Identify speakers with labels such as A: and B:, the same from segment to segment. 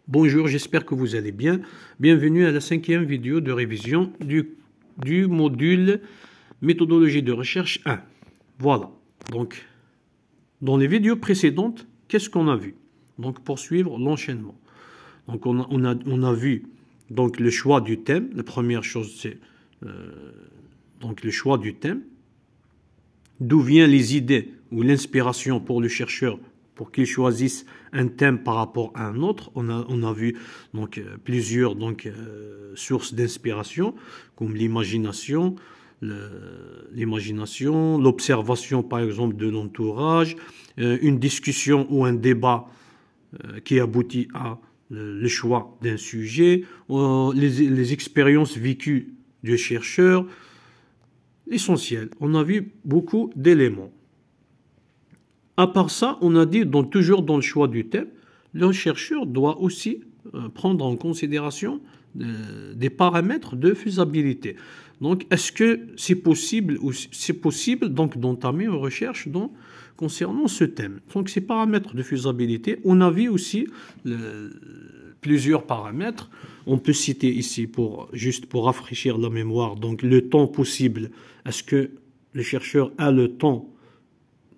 A: Bonjour, j'espère que vous allez bien. Bienvenue à la 5e vidéo de révision du module méthodologie de recherche 1. Voilà. Donc, dans les vidéos précédentes, qu'est-ce qu'on a vu? Donc, pour suivre l'enchaînement. Donc, on a vu donc, le choix du thème. La première chose, c'est donc le choix du thème. D'où viennent les idées ou l'inspiration pour le chercheur pour qu'il choisisse un thème par rapport à un autre. On a vu donc plusieurs sources d'inspiration, comme l'imagination, l'observation par exemple de l'entourage, une discussion ou un débat qui aboutit à le choix d'un sujet, les expériences vécues du chercheur. L'essentiel, on a vu beaucoup d'éléments. À part ça, on a dit toujours dans le choix du thème, le chercheur doit aussi prendre en considération des paramètres de faisabilité. Donc, est-ce que c'est possible donc d'entamer une recherche concernant ce thème? Donc, ces paramètres de faisabilité, on a vu aussi plusieurs paramètres. On peut citer ici juste pour rafraîchir la mémoire. Donc, le temps possible. Est-ce que le chercheur a le temps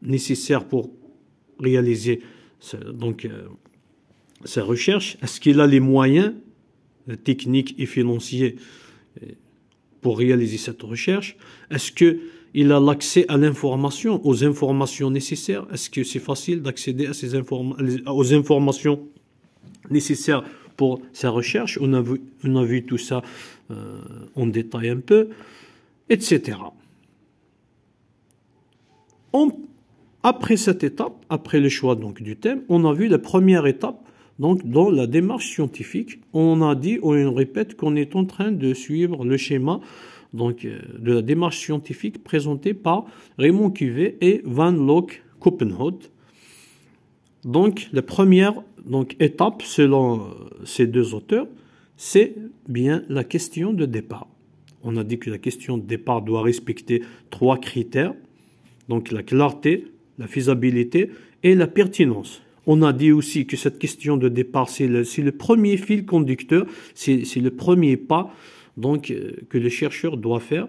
A: nécessaire pour réaliser sa recherche? Est-ce qu'il a les moyens techniques et financiers pour réaliser cette recherche? Est-ce qu'il a l'accès à l'information, aux informations nécessaires? Est-ce que c'est facile d'accéder à aux informations nécessaires pour sa recherche? On a vu tout ça en détail un peu, etc. Après cette étape, après le choix du thème, on a vu la première étape dans la démarche scientifique. On a dit, on répète qu'on est en train de suivre le schéma de la démarche scientifique présenté par Raymond Cuvet et Van Locke Copenhaut. Donc la première étape, selon ces deux auteurs, c'est bien la question de départ. On a dit que la question de départ doit respecter 3 critères. Donc la clarté, la faisabilité et la pertinence. On a dit aussi que cette question de départ, c'est le premier fil conducteur, c'est le premier pas que le chercheur doit faire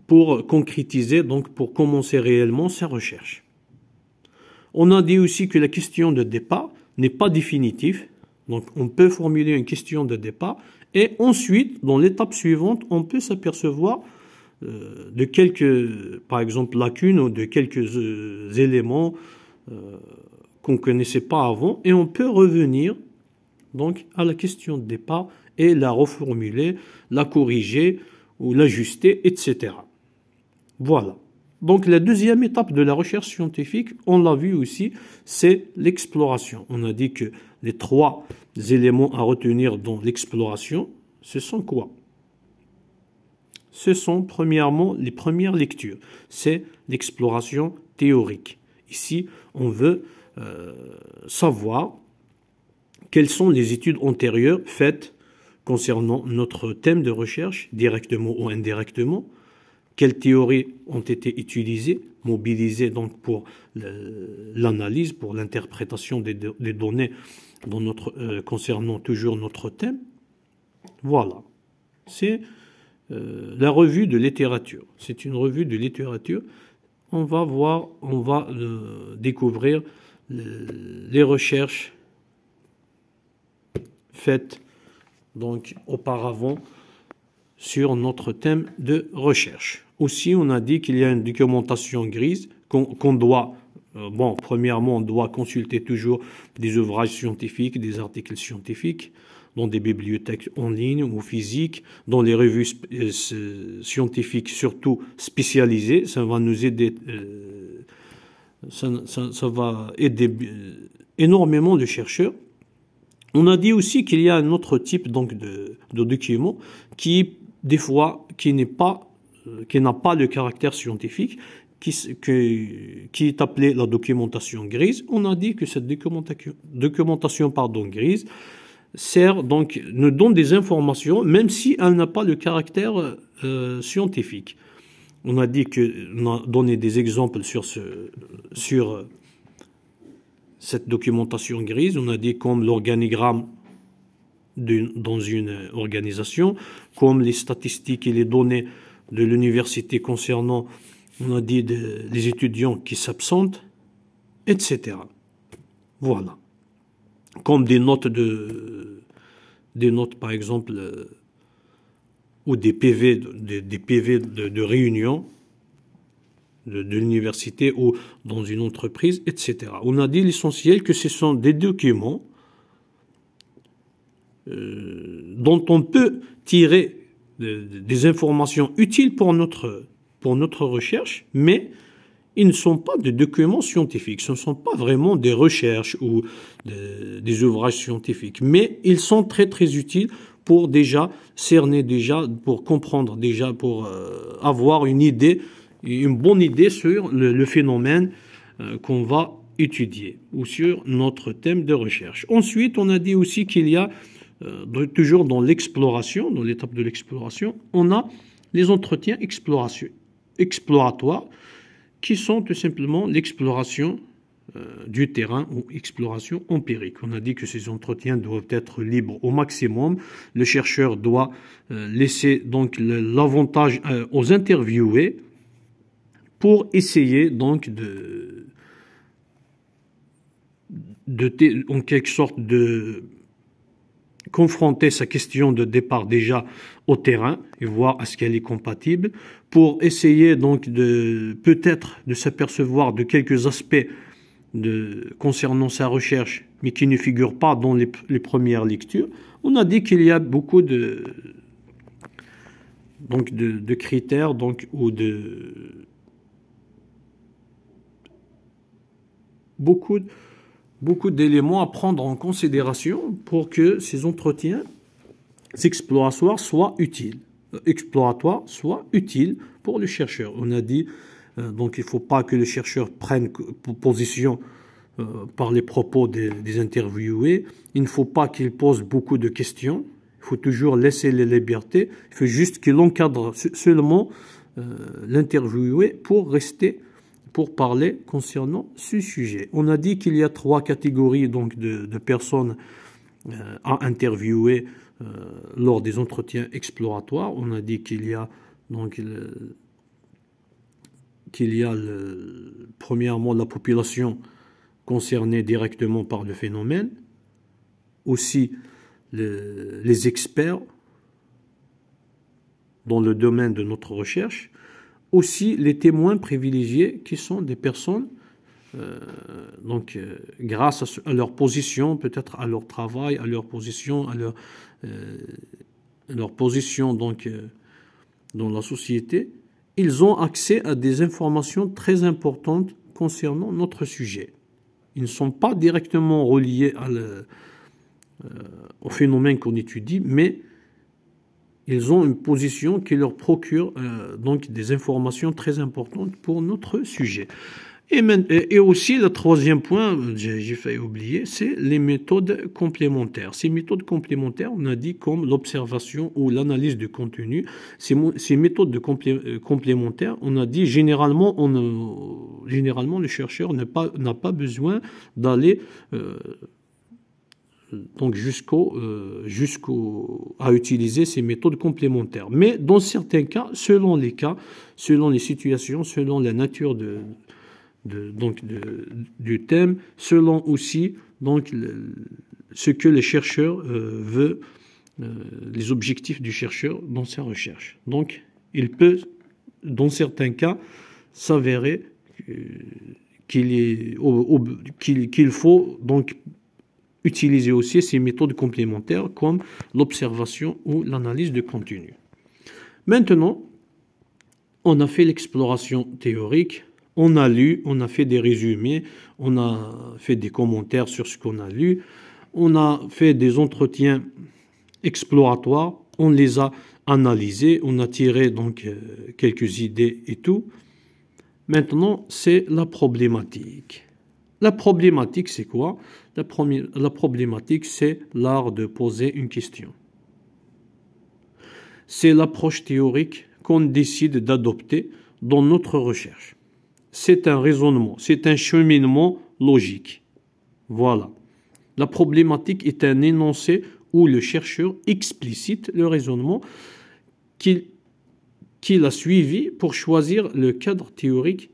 A: pour concrétiser, pour commencer réellement sa recherche. On a dit aussi que la question de départ n'est pas définitive. Donc on peut formuler une question de départ et ensuite, dans l'étape suivante, on peut s'apercevoir de quelques, par exemple, lacunes ou de quelques éléments qu'on ne connaissait pas avant, et on peut revenir à la question de départ et la reformuler, la corriger ou l'ajuster, etc. Voilà. Donc la deuxième étape de la recherche scientifique, on l'a vu aussi, c'est l'exploration. On a dit que les 3 éléments à retenir dans l'exploration, ce sont quoi? Ce sont premièrement les premières lectures. C'est l'exploration théorique. Ici, on veut savoir quelles sont les études antérieures faites concernant notre thème de recherche, directement ou indirectement. Quelles théories ont été utilisées, mobilisées pour l'analyse, pour l'interprétation des données concernant toujours notre thème. Voilà. C'est la revue de littérature. C'est une revue de littérature. On va découvrir les recherches faites auparavant sur notre thème de recherche. Aussi, on a dit qu'il y a une documentation grise qu'on doit, premièrement, on doit consulter toujours des ouvrages scientifiques, des articles scientifiques, dans des bibliothèques en ligne ou physiques, dans les revues scientifiques, surtout spécialisées. Ça va nous aider, ça va aider énormément le chercheur. On a dit aussi qu'il y a un autre type de document qui, des fois, qui n'a pas le caractère scientifique, qui est appelé la documentation grise. On a dit que cette documentation grise nous donne des informations, même si elle n'a pas le caractère scientifique. On a dit on a donné des exemples sur cette documentation grise, on a dit comme l'organigramme dans une organisation, comme les statistiques et les données de l'université concernant, on a dit, les étudiants qui s'absentent, etc. Voilà. Comme des notes par exemple, ou des PV, des PV de réunion de l'université ou dans une entreprise, etc. On a dit l'essentiel que ce sont des documents dont on peut tirer des informations utiles pour notre recherche, mais ils ne sont pas des documents scientifiques, ce ne sont pas vraiment des recherches ou des ouvrages scientifiques, mais ils sont très très utiles pour déjà cerner, pour comprendre, pour avoir une idée, une bonne idée sur le phénomène qu'on va étudier ou sur notre thème de recherche. Ensuite, on a dit aussi qu'il y a toujours dans l'exploration, dans l'étape de l'exploration, on a les entretiens exploratoires qui sont tout simplement l'exploration du terrain ou exploration empirique. On a dit que ces entretiens doivent être libres au maximum. Le chercheur doit laisser donc l'avantage aux interviewés pour essayer donc en quelque sorte de confronter sa question de départ déjà au terrain et voir est-ce qu'elle est compatible, pour essayer donc peut-être de s'apercevoir de quelques aspects concernant sa recherche, mais qui ne figurent pas dans les premières lectures. On a dit qu'il y a beaucoup de critères ou beaucoup d'éléments à prendre en considération pour que ces entretiens exploratoires soient utiles pour le chercheur. On a dit donc il ne faut pas que le chercheur prenne position par les propos des interviewés. Il ne faut pas qu'il pose beaucoup de questions. Il faut toujours laisser les libertés. Il faut juste qu'il encadre seulement l'interviewé pour parler concernant ce sujet. On a dit qu'il y a 3 catégories donc de personnes à interviewer lors des entretiens exploratoires. On a dit qu'il y a donc premièrement la population concernée directement par le phénomène, aussi les experts dans le domaine de notre recherche, aussi les témoins privilégiés qui sont des personnes grâce à leur position, peut-être à leur travail, à leur position, à leur position dans la société, ils ont accès à des informations très importantes concernant notre sujet. Ils ne sont pas directement reliés au phénomène qu'on étudie, mais ils ont une position qui leur procure donc des informations très importantes pour notre sujet. Et aussi, le troisième point, j'ai failli oublier, c'est les méthodes complémentaires. Ces méthodes complémentaires, on a dit comme l'observation ou l'analyse du contenu. Ces méthodes complémentaires, on a dit généralement le chercheur n'a pas besoin d'aller donc à utiliser ces méthodes complémentaires. Mais dans certains cas, selon les situations, selon la nature du thème, selon aussi donc ce que le chercheur veut, les objectifs du chercheur dans sa recherche. Donc, il peut, dans certains cas, s'avérer qu'il faut donc utiliser aussi ces méthodes complémentaires comme l'observation ou l'analyse de contenu. Maintenant, on a fait l'exploration théorique, on a lu, on a fait des résumés, on a fait des commentaires sur ce qu'on a lu, on a fait des entretiens exploratoires, on les a analysés, on a tiré donc quelques idées et tout. Maintenant, c'est la problématique. La problématique, c'est quoi? La problématique, c'est l'art de poser une question. C'est l'approche théorique qu'on décide d'adopter dans notre recherche. C'est un raisonnement, c'est un cheminement logique. Voilà. La problématique est un énoncé où le chercheur explicite le raisonnement qu'il a suivi pour choisir le cadre théorique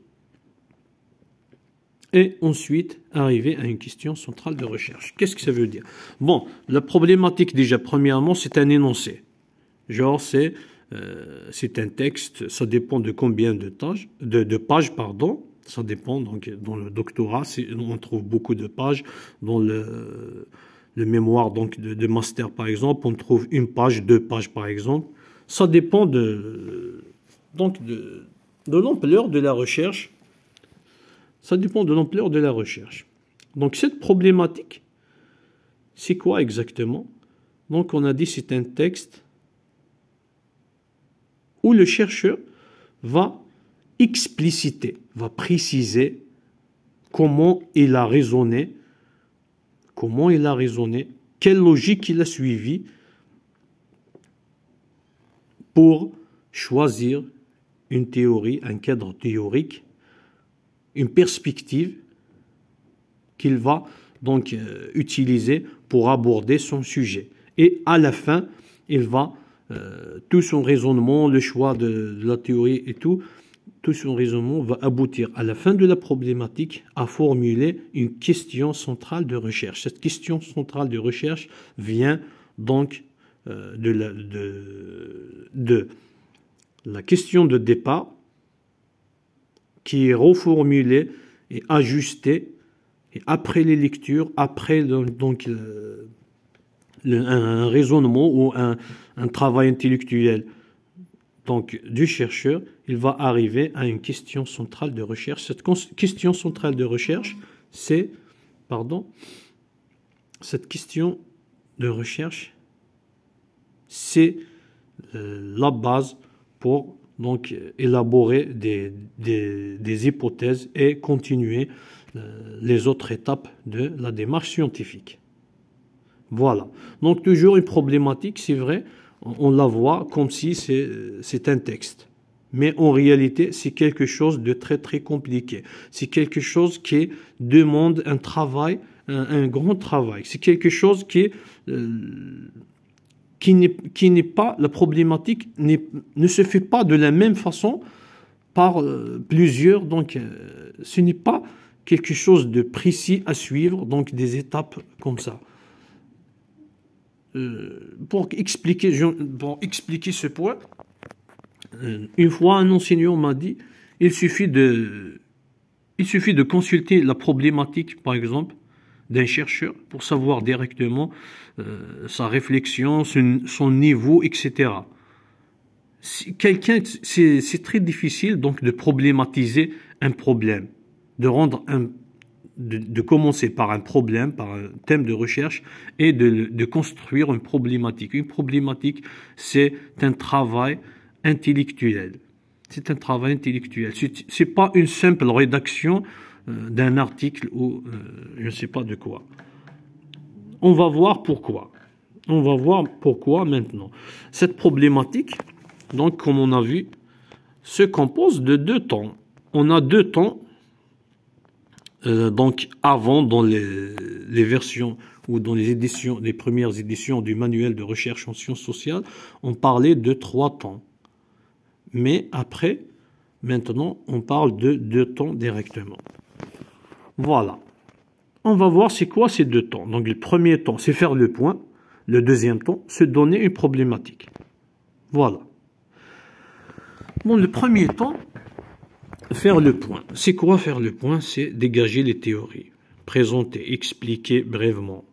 A: et ensuite arriver à une question centrale de recherche. Qu'est-ce que ça veut dire? Bon, la problématique déjà, premièrement, c'est un énoncé. Genre, c'est un texte, ça dépend de combien de pages, pardon. Ça dépend, donc dans le doctorat, on trouve beaucoup de pages. Dans le mémoire donc, de master, par exemple, on trouve 1 page, 2 pages, par exemple. Ça dépend de l'ampleur de la recherche. Ça dépend de l'ampleur de la recherche. Donc cette problématique, c'est quoi exactement? Donc on a dit c'est un texte où le chercheur va expliciter, va préciser comment il a raisonné, quelle logique il a suivi pour choisir une théorie, un cadre théorique, une perspective qu'il va donc utiliser pour aborder son sujet. Et à la fin, il va, tout son raisonnement, le choix de la théorie et tout son raisonnement va aboutir à la fin de la problématique à formuler une question centrale de recherche. Cette question centrale de recherche vient donc de la question de départ qui est reformulée et ajustée, et après les lectures, après donc un raisonnement ou un travail intellectuel donc, du chercheur, il va arriver à une question centrale de recherche. Cette question centrale de recherche, c'est la base pour donc élaborer des hypothèses et continuer les autres étapes de la démarche scientifique. Voilà. Donc toujours une problématique, c'est vrai, on la voit comme si c'est un texte. Mais en réalité, c'est quelque chose de très très compliqué. C'est quelque chose qui demande un travail, un grand travail. C'est quelque chose qui n'est pas, la problématique ne se fait pas de la même façon par plusieurs. Donc, ce n'est pas quelque chose de précis à suivre, donc des étapes comme ça. Pour expliquer ce point, une fois un enseignant m'a dit il suffit de consulter la problématique, par exemple, d'un chercheur pour savoir directement sa réflexion, son niveau, etc. C'est très difficile donc de problématiser un problème, de commencer par un problème, par un thème de recherche et de construire une problématique. Une problématique, c'est un travail intellectuel. C'est un travail intellectuel. C'est pas une simple rédaction d'un article ou je ne sais pas de quoi. On va voir pourquoi. On va voir pourquoi maintenant. Cette problématique, donc comme on a vu, se compose de 2 temps. On a 2 temps. Donc avant, dans les versions ou dans les premières éditions du manuel de recherche en sciences sociales, on parlait de 3 temps. Mais après, maintenant, on parle de 2 temps directement. Voilà. On va voir c'est quoi ces 2 temps. Donc le premier temps, c'est faire le point. Le deuxième temps, c'est donner une problématique. Voilà. Bon, le premier temps, faire le point. C'est quoi faire le point? C'est dégager les théories, présenter, expliquer brièvement,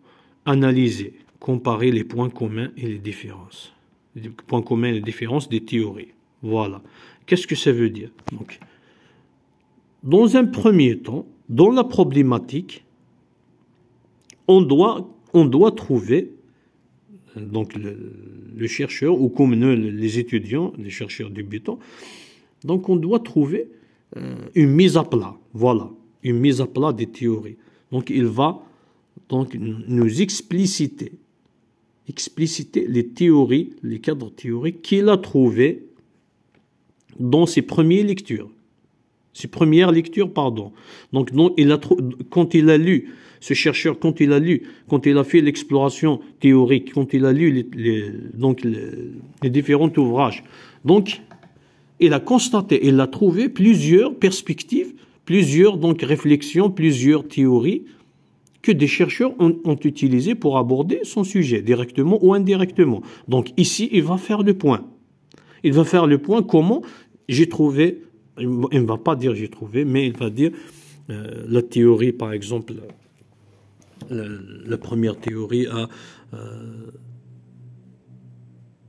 A: analyser, comparer les points communs et les différences. Les points communs et les différences des théories. Voilà. Qu'est-ce que ça veut dire? Donc, dans un premier temps, dans la problématique, on doit trouver, donc le chercheur, ou comme nous, les étudiants, les chercheurs débutants, donc on doit trouver une mise à plat, voilà, une mise à plat des théories. Donc il va donc nous expliciter les théories, les cadres théoriques qu'il a trouvés dans ses premières lectures. C'est première lecture, pardon. Donc, quand il a lu, ce chercheur, quand il a fait l'exploration théorique, quand il a lu les différents ouvrages, donc, il a constaté, il a trouvé plusieurs perspectives, plusieurs donc réflexions, plusieurs théories que des chercheurs ont utilisées pour aborder son sujet, directement ou indirectement. Donc ici, il va faire le point. Il va faire le point comment j'ai trouvé, il ne va pas dire j'ai trouvé, mais il va dire la théorie, par exemple, la première théorie a...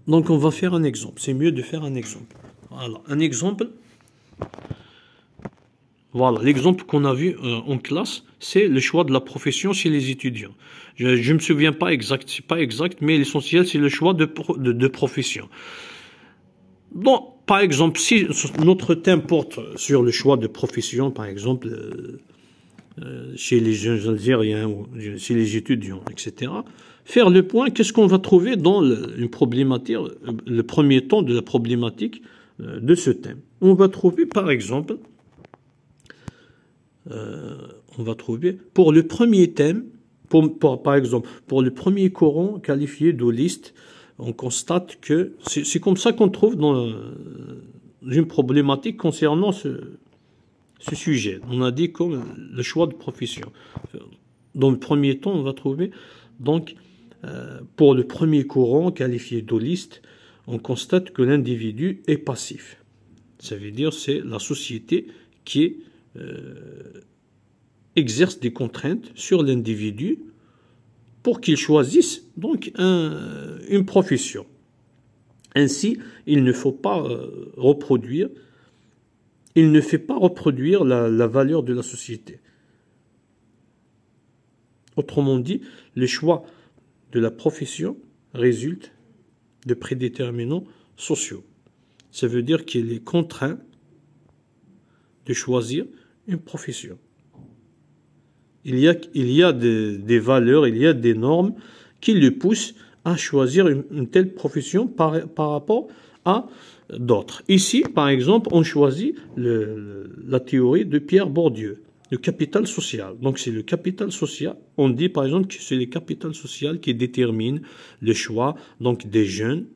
A: donc on va faire un exemple. C'est mieux de faire un exemple. Voilà, un exemple. Voilà, l'exemple qu'on a vu en classe, c'est le choix de la profession chez les étudiants. Je ne me souviens pas exact, c'est pas exact, mais l'essentiel, c'est le choix de profession. Donc, par exemple, si notre thème porte sur le choix de profession, par exemple, chez les jeunes Algériens ou chez les étudiants, etc., faire le point, qu'est-ce qu'on va trouver dans une problématique, le premier temps de la problématique de ce thème. On va trouver, par exemple, on va trouver, pour le premier thème, par exemple, pour le premier courant qualifié d'holiste, on constate que c'est comme ça qu'on trouve dans une problématique concernant ce sujet. On a dit comme le choix de profession. Dans le premier temps, on va trouver, donc, pour le premier courant qualifié d'holiste, on constate que l'individu est passif. Ça veut dire c'est la société qui exerce des contraintes sur l'individu pour qu'il choisisse donc une profession. Ainsi, il ne faut pas reproduire, il ne fait pas reproduire la valeur de la société. Autrement dit, le choix de la profession résulte de prédéterminants sociaux. Ça veut dire qu'il est contraint de choisir une profession. Il y a des valeurs, il y a des normes qui le poussent à choisir une telle profession par rapport à d'autres. Ici, par exemple, on choisit la théorie de Pierre Bourdieu, le capital social. Donc c'est le capital social. On dit par exemple que c'est le capital social qui détermine le choix donc des jeunes,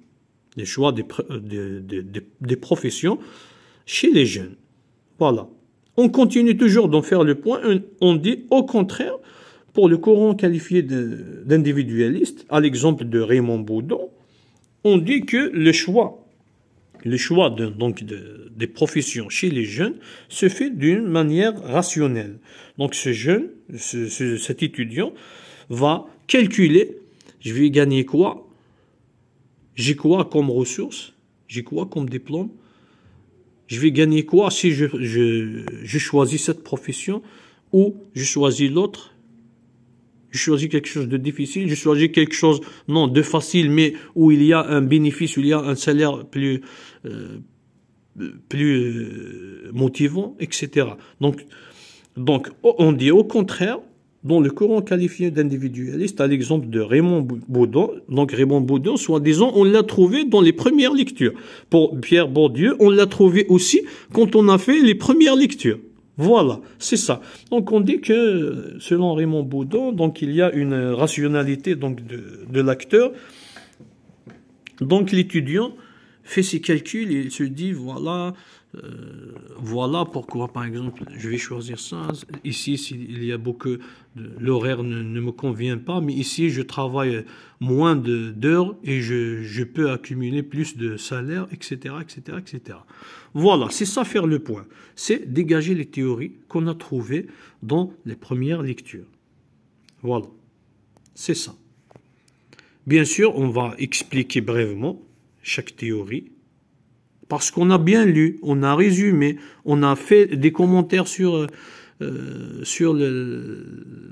A: le choix des professions chez les jeunes. Voilà. On continue toujours d'en faire le point. On dit au contraire, pour le courant qualifié d'individualiste, à l'exemple de Raymond Boudon, on dit que le choix des professions chez les jeunes se fait d'une manière rationnelle. Donc ce jeune, cet étudiant, va calculer, je vais gagner quoi, j'ai quoi comme ressources, j'ai quoi comme diplôme, je vais gagner quoi si je choisis cette profession ou je choisis l'autre. Je choisis quelque chose de difficile, je choisis quelque chose, non, de facile, mais où il y a un bénéfice, où il y a un salaire plus motivant, etc. Donc, on dit au contraire, dans le courant qualifié d'individualiste, à l'exemple de Raymond Boudon, donc Raymond Boudon, soi-disant, on l'a trouvé dans les premières lectures. Pour Pierre Bourdieu, on l'a trouvé aussi quand on a fait les premières lectures. Voilà, c'est ça. Donc on dit que, selon Raymond Boudon, donc il y a une rationalité donc de l'acteur. Donc l'étudiant fait ses calculs et il se dit voilà pourquoi par exemple je vais choisir ça. Ici il y a beaucoup l'horaire ne me convient pas, mais ici je travaille moins d'heures et je peux accumuler plus de salaire, etc., etc., etc. Voilà, c'est ça faire le point. C'est dégager les théories qu'on a trouvées dans les premières lectures. Voilà, c'est ça. Bien sûr, on va expliquer brièvement chaque théorie, parce qu'on a bien lu, on a résumé, on a fait des commentaires sur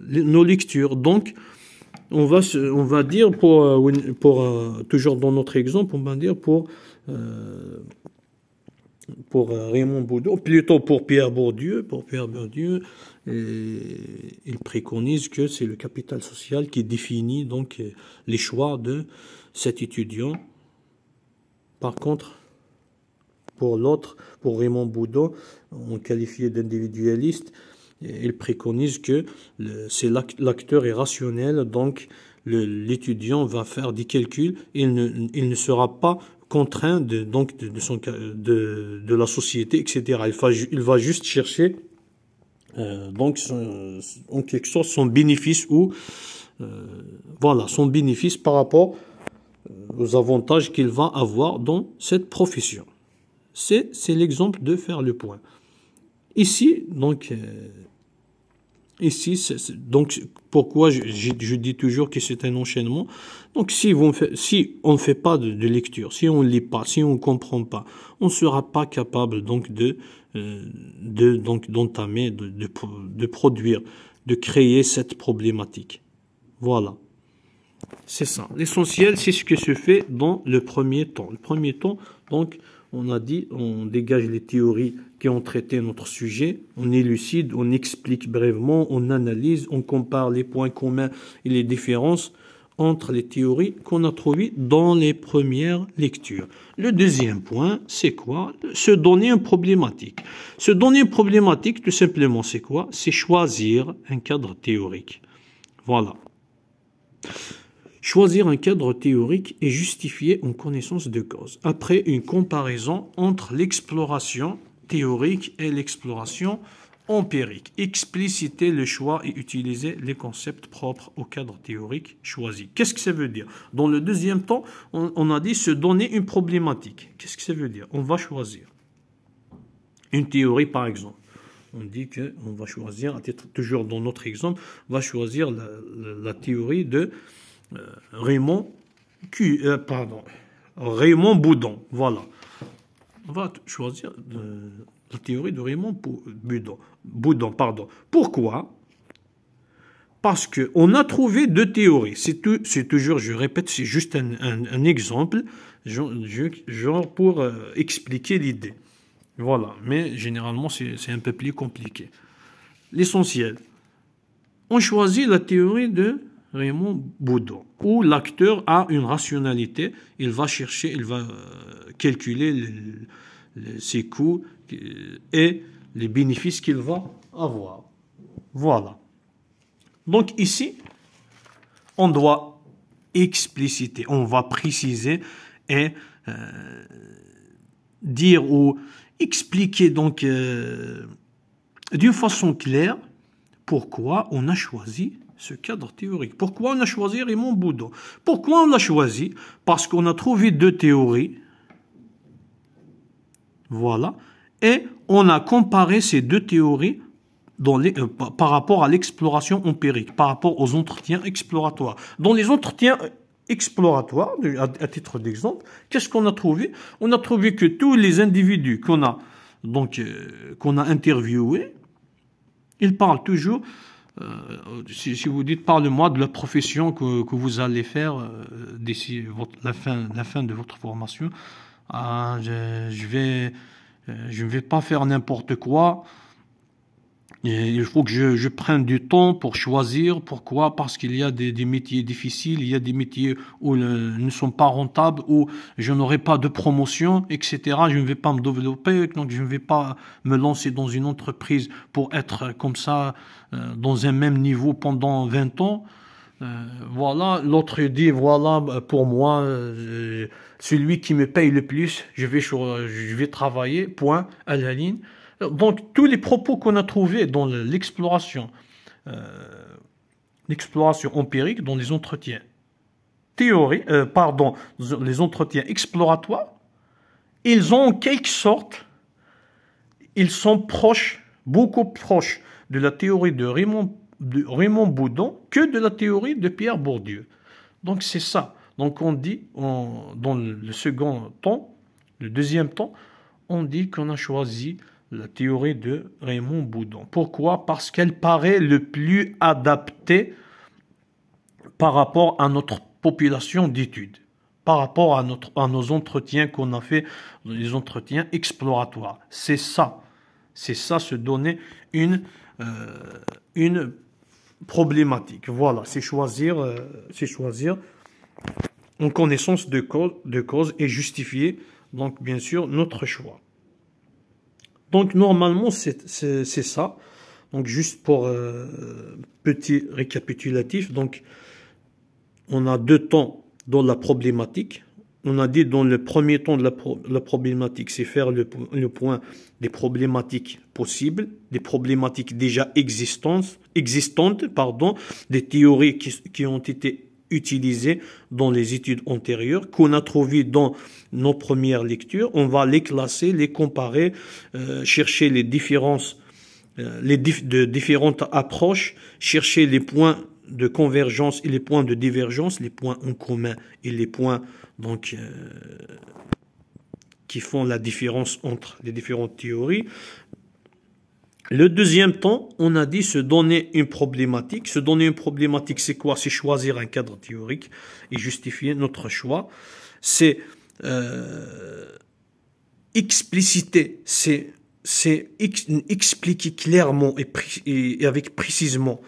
A: nos lectures. Donc, on va dire toujours dans notre exemple, on va dire pour Raymond Boudon, plutôt pour Pierre Bourdieu, il préconise que c'est le capital social qui définit donc les choix de cet étudiant. Par contre, pour l'autre, pour Raymond Boudon, on qualifié d'individualiste, il préconise que c'est l'acteur est rationnel, donc l'étudiant va faire des calculs, il ne sera pas contraint de la société, etc. Il va juste chercher donc en quelque sorte son bénéfice ou voilà, son bénéfice par rapport aux avantages qu'il va avoir dans cette profession. C'est l'exemple de faire le point. Ici, donc, donc pourquoi je dis toujours que c'est un enchaînement. Donc, si on ne fait pas de lecture, si on ne lit pas, si on ne comprend pas, on ne sera pas capable donc d'entamer, de produire, de créer cette problématique. Voilà. C'est ça. L'essentiel, c'est ce que se fait dans le premier temps. Le premier temps, donc, on a dit, on dégage les théories qui ont traité notre sujet, on élucide, on explique brièvement, on analyse, on compare les points communs et les différences entre les théories qu'on a trouvées dans les premières lectures. Le deuxième point, c'est quoi? Se donner une problématique. Se donner une problématique, tout simplement, c'est quoi? C'est choisir un cadre théorique. Voilà. Choisir un cadre théorique et justifier en connaissance de cause. Après une comparaison entre l'exploration théorique et l'exploration empirique. Expliciter le choix et utiliser les concepts propres au cadre théorique choisi. Qu'est-ce que ça veut dire? Dans le deuxième temps, on a dit se donner une problématique. Qu'est-ce que ça veut dire? On va choisir une théorie, par exemple. On dit qu'on va choisir, toujours dans notre exemple, on va choisir la théorie de Raymond Boudon. Voilà. On va choisir la théorie de Raymond Boudon. Pourquoi? Parce qu'on a trouvé deux théories. C'est toujours, je répète, c'est juste un exemple, genre pour expliquer l'idée. Voilà. Mais généralement, c'est un peu plus compliqué. L'essentiel. On choisit la théorie de Raymond Boudon, où l'acteur a une rationalité, il va chercher, il va calculer ses coûts et les bénéfices qu'il va avoir. Voilà. Donc ici, on doit expliciter, on va préciser et dire ou expliquer donc d'une façon claire pourquoi on a choisi ce cadre théorique. Pourquoi on a choisi Raymond Boudon? Pourquoi on l'a choisi? Parce qu'on a trouvé deux théories. Voilà. Et on a comparé ces deux théories par rapport à l'exploration empirique, par rapport aux entretiens exploratoires. Dans les entretiens exploratoires, à titre d'exemple, qu'est-ce qu'on a trouvé? On a trouvé que tous les individus qu'on a interviewés, ils parlent toujours. Si vous dites, parle-moi de la profession que vous allez faire d'ici la fin de votre formation, je ne vais pas faire n'importe quoi. Et il faut que je prenne du temps pour choisir. Pourquoi? Parce qu'il y a des métiers difficiles, il y a des métiers où ne sont pas rentables, où je n'aurai pas de promotion, etc. Je ne vais pas me développer, donc je ne vais pas me lancer dans une entreprise pour être comme ça, dans un même niveau pendant 20 ans. Voilà, l'autre dit, voilà, pour moi, celui qui me paye le plus, je vais travailler, point, à la ligne. Donc, tous les propos qu'on a trouvés dans l'exploration empirique, dans les entretiens les entretiens exploratoires, ils ont en quelque sorte, ils sont proches, beaucoup proches de la théorie de Raymond Boudon que de la théorie de Pierre Bourdieu. Donc, c'est ça. Donc, on dit, dans le second temps, le deuxième temps, on dit qu'on a choisi la théorie de Raymond Boudon. Pourquoi? Parce qu'elle paraît le plus adaptée par rapport à notre population d'études, par rapport à nos entretiens qu'on a fait, les entretiens exploratoires. C'est ça, se donner une problématique. Voilà, c'est choisir en connaissance de cause et justifier, donc bien sûr, notre choix. Donc normalement c'est ça. Donc juste pour petit récapitulatif, donc on a deux temps dans la problématique. On a dit dans le premier temps de la problématique, c'est faire le point des problématiques possibles, des problématiques déjà existantes, des théories qui ont été utilisées dans les études antérieures, qu'on a trouvées dans nos premières lectures. On va les classer, les comparer, chercher les différences, de différentes approches, chercher les points de convergence et les points de divergence, les points en commun et les points donc qui font la différence entre les différentes théories. Le deuxième temps, on a dit se donner une problématique. Se donner une problématique, c'est quoi? C'est choisir un cadre théorique et justifier notre choix. C'est expliciter, c'est expliquer clairement et avec précision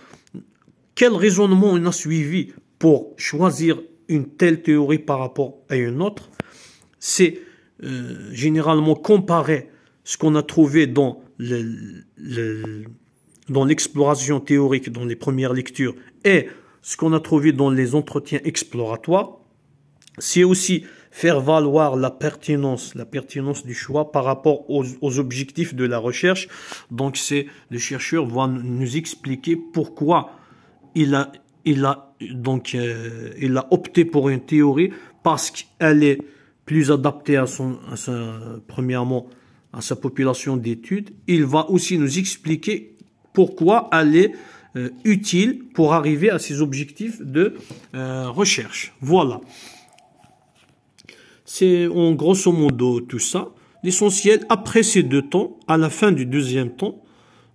A: quel raisonnement on a suivi pour choisir une telle théorie par rapport à une autre. C'est généralement comparer ce qu'on a trouvé dans l'exploration théorique, dans les premières lectures, et ce qu'on a trouvé dans les entretiens exploratoires. C'est aussi faire valoir la pertinence du choix par rapport aux objectifs de la recherche. Donc le chercheur va nous expliquer pourquoi il a opté pour une théorie, parce qu'elle est plus adaptée premièrement à sa population d'études. Il va aussi nous expliquer pourquoi elle est utile pour arriver à ses objectifs de recherche. Voilà. C'est en grosso modo tout ça. L'essentiel, après ces deux temps, à la fin du deuxième temps,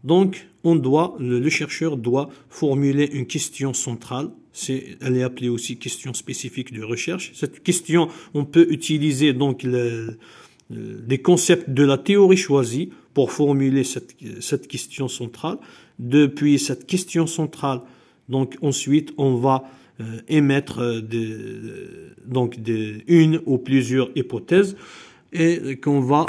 A: donc le chercheur doit formuler une question centrale. Elle est appelée aussi question spécifique de recherche. Cette question, on peut utiliser donc des concepts de la théorie choisie pour formuler cette question centrale. Depuis cette question centrale, donc ensuite on va émettre une ou plusieurs hypothèses et qu'on va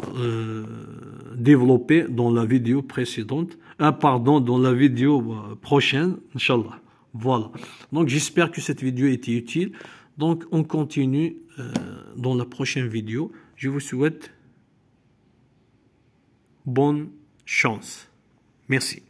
A: développer dans la vidéo précédente, dans la vidéo prochaine, Inch'Allah. Voilà. Donc j'espère que cette vidéo était utile. Donc on continue dans la prochaine vidéo. Je vous souhaite bonne chance. Merci.